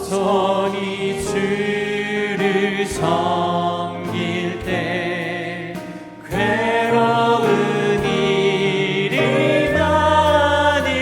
겸손히 주를 섬길 때 괴로운 일이 많으나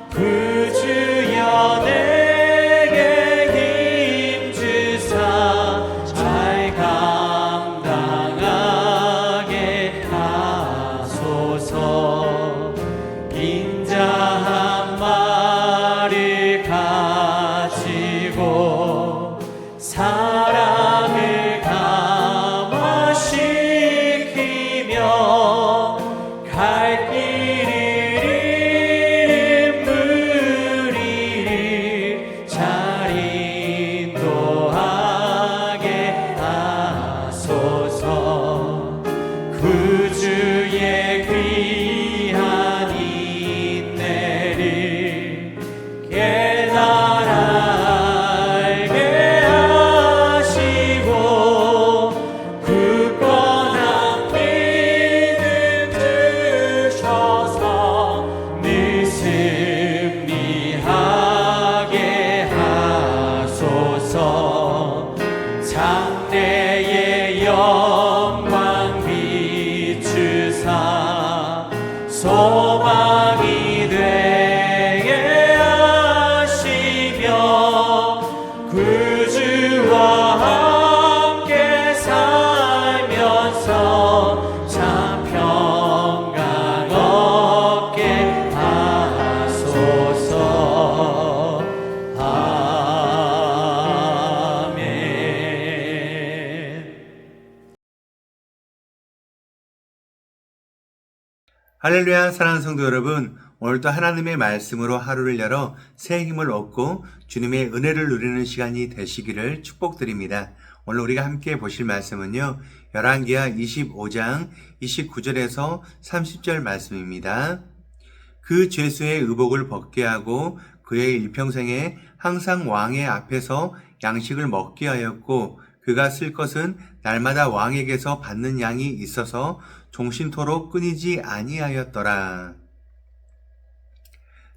구주여 내게 힘주사 잘 감당하게 하소서. 인자 한 마리 가지고 사랑을 감화시키며 갈 길을 잃은 무리를 잘 인도하게 하소서. 구주의 귀한 인내를 깨달아 알게 하시고 굳건한 믿음 주셔서 늘 승리하게 하소서. 장래의 영광 비추사 소망이 되게 하시며 구주와 함께 살면서 참 평강 얻게 하소서. 아멘. 할렐루야. 사랑하는 성도 여러분, 오늘도 하나님의 말씀으로 하루를 열어 새 힘을 얻고 주님의 은혜를 누리는 시간이 되시기를 축복드립니다. 오늘 우리가 함께 보실 말씀은요, 열왕기하 25장 29절에서 30절 말씀입니다. 그 죄수의 의복을 벗게 하고 그의 일평생에 항상 왕의 앞에서 양식을 먹게 하였고 그가 쓸 것은 날마다 왕에게서 받는 양이 있어서 종신토록 끊이지 아니하였더라.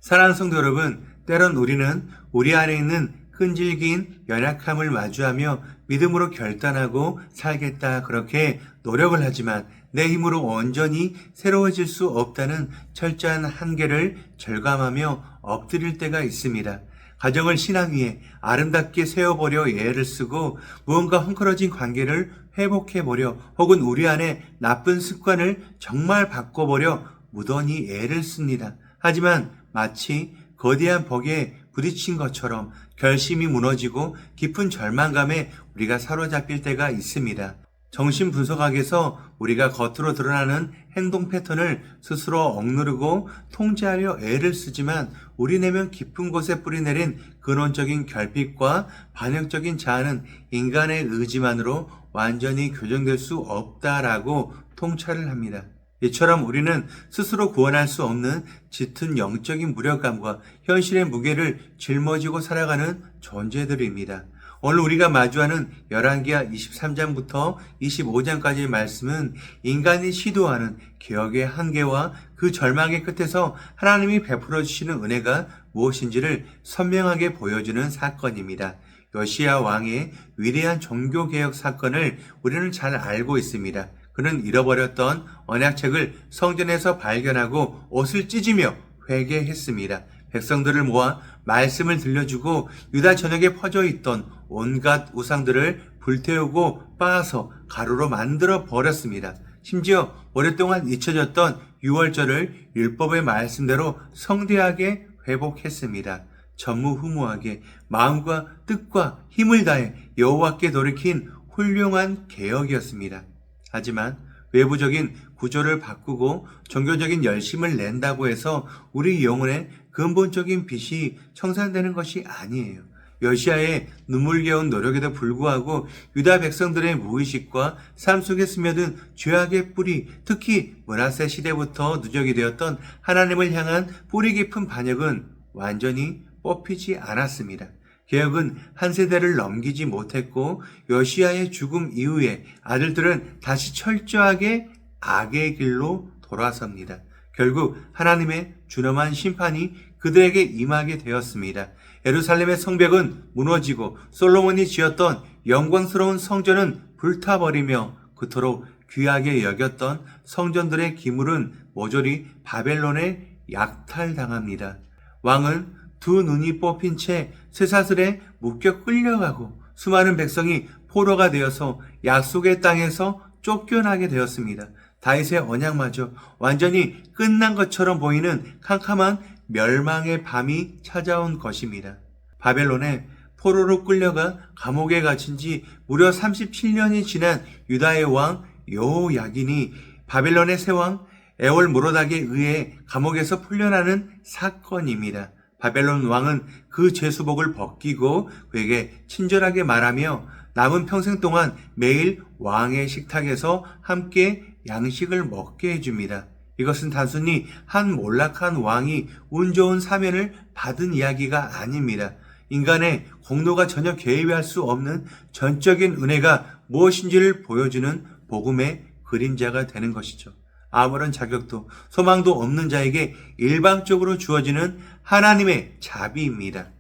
사랑하는 성도 여러분, 때론 우리는 우리 안에 있는 끈질긴 연약함을 마주하며 믿음으로 결단하고 살겠다 그렇게 노력을 하지만 내 힘으로 온전히 새로워질 수 없다는 철저한 한계를 절감하며 엎드릴 때가 있습니다. 가정을 신앙 위에 아름답게 세워보려 애를 쓰고 무언가 헝클어진 관계를 회복해보려 혹은 우리 안에 나쁜 습관을 정말 바꿔보려 무던히 애를 씁니다. 하지만 마치 거대한 벽에 부딪힌 것처럼 결심이 무너지고 깊은 절망감에 우리가 사로잡힐 때가 있습니다. 정신분석학에서 우리가 겉으로 드러나는 행동 패턴을 스스로 억누르고 통제하려 애를 쓰지만 우리 내면 깊은 곳에 뿌리내린 근원적인 결핍과 반역적인 자아는 인간의 의지만으로 완전히 교정될 수 없다라고 통찰을 합니다. 이처럼 우리는 스스로 구원할 수 없는 짙은 영적인 무력감과 현실의 무게를 짊어지고 살아가는 존재들입니다. 오늘 우리가 마주하는 열왕기하 23장부터 25장까지의 말씀은 인간이 시도하는 개혁의 한계와 그 절망의 끝에서 하나님이 베풀어 주시는 은혜가 무엇인지를 선명하게 보여주는 사건입니다. 요시야 왕의 위대한 종교개혁 사건을 우리는 잘 알고 있습니다. 그는 잃어버렸던 언약책을 성전에서 발견하고 옷을 찢으며 회개했습니다. 백성들을 모아 말씀을 들려주고 유다 전역에 퍼져 있던 온갖 우상들을 불태우고 빻아서 가루로 만들어 버렸습니다. 심지어 오랫동안 잊혀졌던 유월절을 율법의 말씀대로 성대하게 회복했습니다. 전무후무하게 마음과 뜻과 힘을 다해 여호와께 돌이킨 훌륭한 개혁이었습니다. 하지만 외부적인 구조를 바꾸고 종교적인 열심을 낸다고 해서 우리 영혼의 근본적인 빛이 청산되는 것이 아니에요. 요시야의 눈물겨운 노력에도 불구하고 유다 백성들의 무의식과 삶 속에 스며든 죄악의 뿌리, 특히 므낫세 시대부터 누적이 되었던 하나님을 향한 뿌리 깊은 반역은 완전히 뽑히지 않았습니다. 개혁은 한 세대를 넘기지 못했고 요시야의 죽음 이후에 아들들은 다시 철저하게 악의 길로 돌아섭니다. 결국 하나님의 준엄한 심판이 그들에게 임하게 되었습니다. 예루살렘의 성벽은 무너지고 솔로몬이 지었던 영광스러운 성전은 불타버리며 그토록 귀하게 여겼던 성전들의 기물은 모조리 바벨론에 약탈당합니다. 왕은 두 눈이 뽑힌 채 쇠사슬에 묶여 끌려가고 수많은 백성이 포로가 되어서 약속의 땅에서 쫓겨나게 되었습니다. 다윗의 언약마저 완전히 끝난 것처럼 보이는 캄캄한 멸망의 밤이 찾아온 것입니다. 바벨론에 포로로 끌려가 감옥에 갇힌 지 무려 37년이 지난 유다의 왕 여호야긴이 바벨론의 새왕 에월모로닥에 의해 감옥에서 풀려나는 사건입니다. 바벨론 왕은 그 죄수복을 벗기고 그에게 친절하게 말하며 남은 평생 동안 매일 왕의 식탁에서 함께 양식을 먹게 해줍니다. 이것은 단순히 한 몰락한 왕이 운 좋은 사면을 받은 이야기가 아닙니다. 인간의 공로가 전혀 개입할 수 없는 전적인 은혜가 무엇인지를 보여주는 복음의 그림자가 되는 것이죠. 아무런 자격도 소망도 없는 자에게 일방적으로 주어지는 하나님의 자비입니다.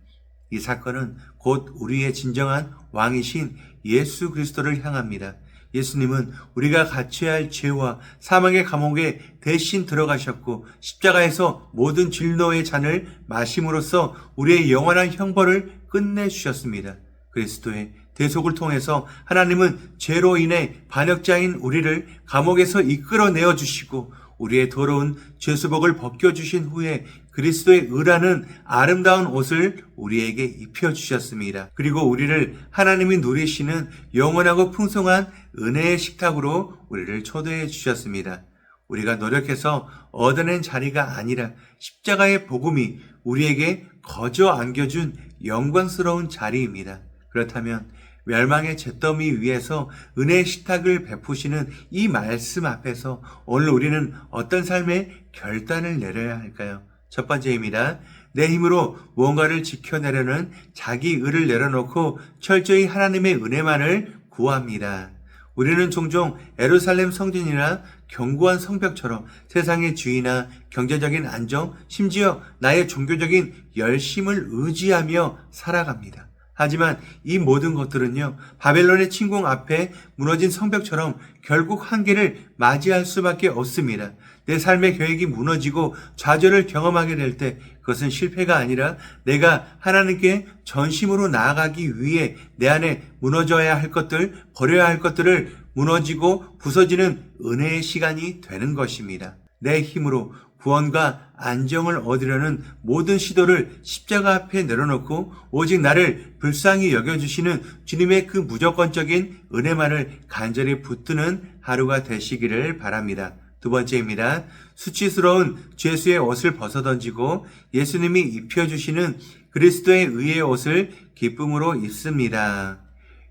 이 사건은 곧 우리의 진정한 왕이신 예수 그리스도를 향합니다. 예수님은 우리가 갇혀야 할 죄와 사망의 감옥에 대신 들어가셨고 십자가에서 모든 진노의 잔을 마심으로써 우리의 영원한 형벌을 끝내주셨습니다. 그리스도의 대속을 통해서 하나님은 죄로 인해 반역자인 우리를 감옥에서 이끌어내어 주시고 우리의 더러운 죄수복을 벗겨주신 후에 그리스도의 의라는 아름다운 옷을 우리에게 입혀주셨습니다. 그리고 우리를 하나님이 누리시는 영원하고 풍성한 은혜의 식탁으로 우리를 초대해 주셨습니다. 우리가 노력해서 얻어낸 자리가 아니라 십자가의 복음이 우리에게 거저 안겨준 영광스러운 자리입니다. 그렇다면 멸망의 잿더미 위에서 은혜의 식탁을 베푸시는 이 말씀 앞에서 오늘 우리는 어떤 삶의 결단을 내려야 할까요? 첫 번째입니다. 내 힘으로 무언가를 지켜내려는 자기 의를 내려놓고 철저히 하나님의 은혜만을 구합니다. 우리는 종종 예루살렘 성전이나 견고한 성벽처럼 세상의 주의나 경제적인 안정, 심지어 나의 종교적인 열심을 의지하며 살아갑니다. 하지만 이 모든 것들은요, 바벨론의 침공 앞에 무너진 성벽처럼 결국 한계를 맞이할 수밖에 없습니다. 내 삶의 계획이 무너지고 좌절을 경험하게 될 때 그것은 실패가 아니라 내가 하나님께 전심으로 나아가기 위해 내 안에 무너져야 할 것들, 버려야 할 것들을 무너지고 부서지는 은혜의 시간이 되는 것입니다. 내 힘으로 구원과 안정을 얻으려는 모든 시도를 십자가 앞에 내려놓고 오직 나를 불쌍히 여겨주시는 주님의 그 무조건적인 은혜만을 간절히 붙드는 하루가 되시기를 바랍니다. 두 번째입니다. 수치스러운 죄수의 옷을 벗어던지고 예수님이 입혀주시는 그리스도의 의의 옷을 기쁨으로 입습니다.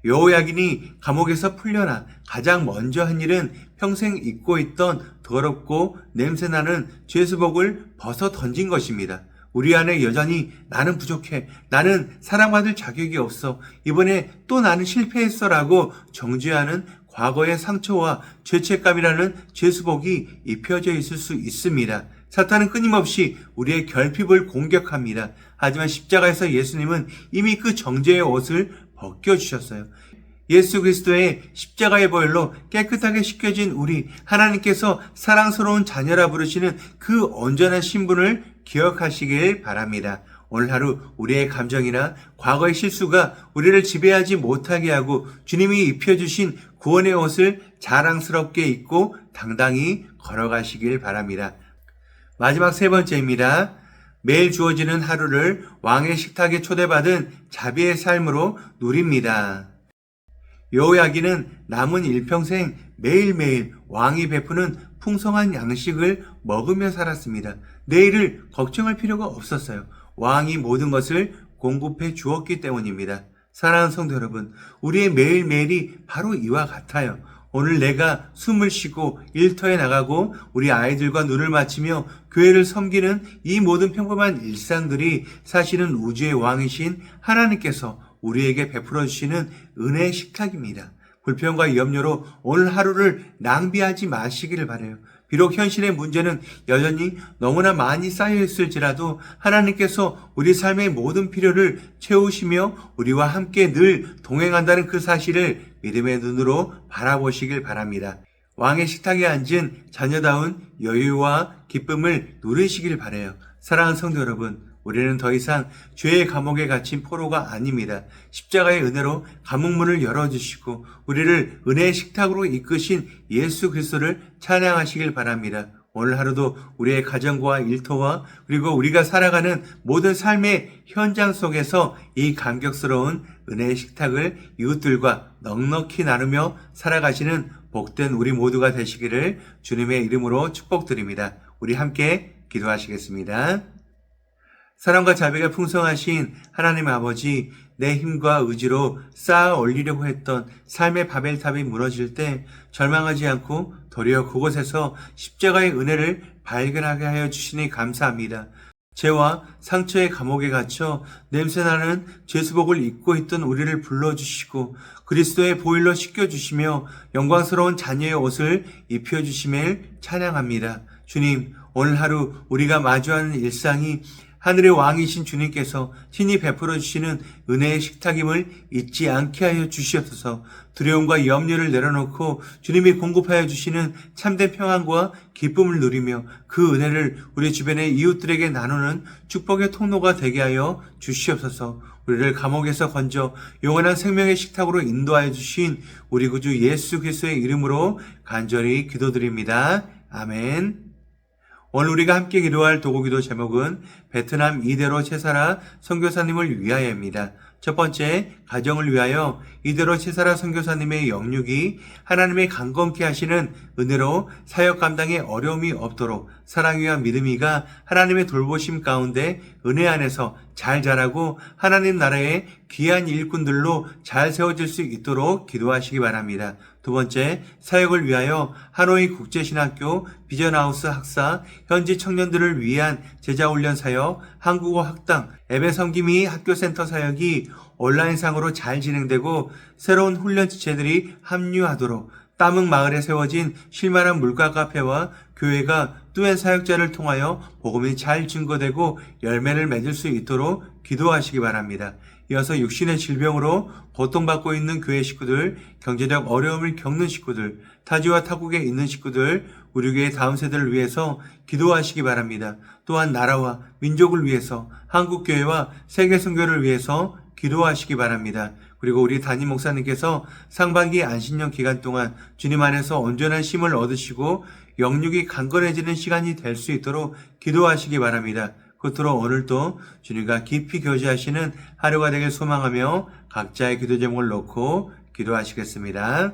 여호야긴이 감옥에서 풀려나 가장 먼저 한 일은 평생 입고 있던 더럽고 냄새나는 죄수복을 벗어 던진 것입니다. 우리 안에 여전히 나는 부족해, 나는 사랑받을 자격이 없어, 이번에 또 나는 실패했어 라고 정죄하는 과거의 상처와 죄책감이라는 죄수복이 입혀져 있을 수 있습니다. 사탄은 끊임없이 우리의 결핍을 공격합니다. 하지만 십자가에서 예수님은 이미 그 정죄의 옷을 벗겨주셨어요. 예수 그리스도의 십자가의 보혈로 깨끗하게 씻겨진 우리, 하나님께서 사랑스러운 자녀라 부르시는 그 온전한 신분을 기억하시길 바랍니다. 오늘 하루 우리의 감정이나 과거의 실수가 우리를 지배하지 못하게 하고 주님이 입혀주신 구원의 옷을 자랑스럽게 입고 당당히 걸어가시길 바랍니다. 마지막 세 번째입니다. 매일 주어지는 하루를 왕의 식탁에 초대받은 자비의 삶으로 누립니다. 여호야긴은 남은 일평생 매일매일 왕이 베푸는 풍성한 양식을 먹으며 살았습니다. 내일을 걱정할 필요가 없었어요. 왕이 모든 것을 공급해 주었기 때문입니다. 사랑하는 성도 여러분, 우리의 매일매일이 바로 이와 같아요. 오늘 내가 숨을 쉬고 일터에 나가고 우리 아이들과 눈을 맞추며 교회를 섬기는 이 모든 평범한 일상들이 사실은 우주의 왕이신 하나님께서 우리에게 베풀어 주시는 은혜의 식탁입니다. 불평과 염려로 오늘 하루를 낭비하지 마시기를 바라요. 비록 현실의 문제는 여전히 너무나 많이 쌓여 있을지라도 하나님께서 우리 삶의 모든 필요를 채우시며 우리와 함께 늘 동행한다는 그 사실을 믿음의 눈으로 바라보시길 바랍니다. 왕의 식탁에 앉은 자녀다운 여유와 기쁨을 누리시길 바라요. 사랑하는 성도 여러분, 우리는 더 이상 죄의 감옥에 갇힌 포로가 아닙니다. 십자가의 은혜로 감옥문을 열어주시고 우리를 은혜의 식탁으로 이끄신 예수 그리스도를 찬양하시길 바랍니다. 오늘 하루도 우리의 가정과 일터와 그리고 우리가 살아가는 모든 삶의 현장 속에서 이 감격스러운 은혜의 식탁을 이웃들과 넉넉히 나누며 살아가시는 복된 우리 모두가 되시기를 주님의 이름으로 축복드립니다. 우리 함께 기도하시겠습니다. 사랑과 자비가 풍성하신 하나님 아버지, 내 힘과 의지로 쌓아 올리려고 했던 삶의 바벨탑이 무너질 때 절망하지 않고 도리어 그곳에서 십자가의 은혜를 발견하게 하여 주시니 감사합니다. 죄와 상처의 감옥에 갇혀 냄새나는 죄수복을 입고 있던 우리를 불러주시고 그리스도의 보혈로 씻겨주시며 영광스러운 자녀의 옷을 입혀주심을 찬양합니다. 주님, 오늘 하루 우리가 마주하는 일상이 하늘의 왕이신 주님께서 친히 베풀어 주시는 은혜의 식탁임을 잊지 않게 하여 주시옵소서. 두려움과 염려를 내려놓고 주님이 공급하여 주시는 참된 평안과 기쁨을 누리며 그 은혜를 우리 주변의 이웃들에게 나누는 축복의 통로가 되게 하여 주시옵소서. 우리를 감옥에서 건져 영원한 생명의 식탁으로 인도하여 주신 우리 구주 예수 그리스도의 이름으로 간절히 기도드립니다. 아멘. 오늘 우리가 함께 기도할 도구기도 제목은 베트남 이대로 채사라 선교사님을 위하여입니다. 첫 번째, 가정을 위하여 이대로 채사라 선교사님의 영육이 하나님의 강건케 하시는 은혜로 사역 감당에 어려움이 없도록 사랑과 믿음이가 하나님의 돌보심 가운데 은혜 안에서 잘 자라고 하나님 나라의 귀한 일꾼들로 잘 세워질 수 있도록 기도하시기 바랍니다. 두 번째, 사역을 위하여 하노이 국제신학교 비전하우스 학사 현지 청년들을 위한 제자훈련 사역, 한국어 학당, 예배 섬김이 학교센터 사역이 온라인상으로 잘 진행되고 새로운 훈련 지체들이 합류하도록 따릉 마을에 세워진 실만한 물가 카페와 교회가 뚜엔 사역자를 통하여 복음이 잘 증거되고 열매를 맺을 수 있도록 기도하시기 바랍니다. 이어서 육신의 질병으로 고통받고 있는 교회 식구들, 경제적 어려움을 겪는 식구들, 타지와 타국에 있는 식구들, 우리 교회 다음 세대를 위해서 기도하시기 바랍니다. 또한 나라와 민족을 위해서, 한국교회와 세계선교를 위해서 기도하시기 바랍니다. 그리고 우리 담임 목사님께서 상반기 안식년 기간 동안 주님 안에서 온전한 힘을 얻으시고 영육이 강건해지는 시간이 될 수 있도록 기도하시기 바랍니다. 끝으로 오늘도 주님과 깊이 교제하시는 하루가 되길 소망하며 각자의 기도 제목을 놓고 기도하시겠습니다.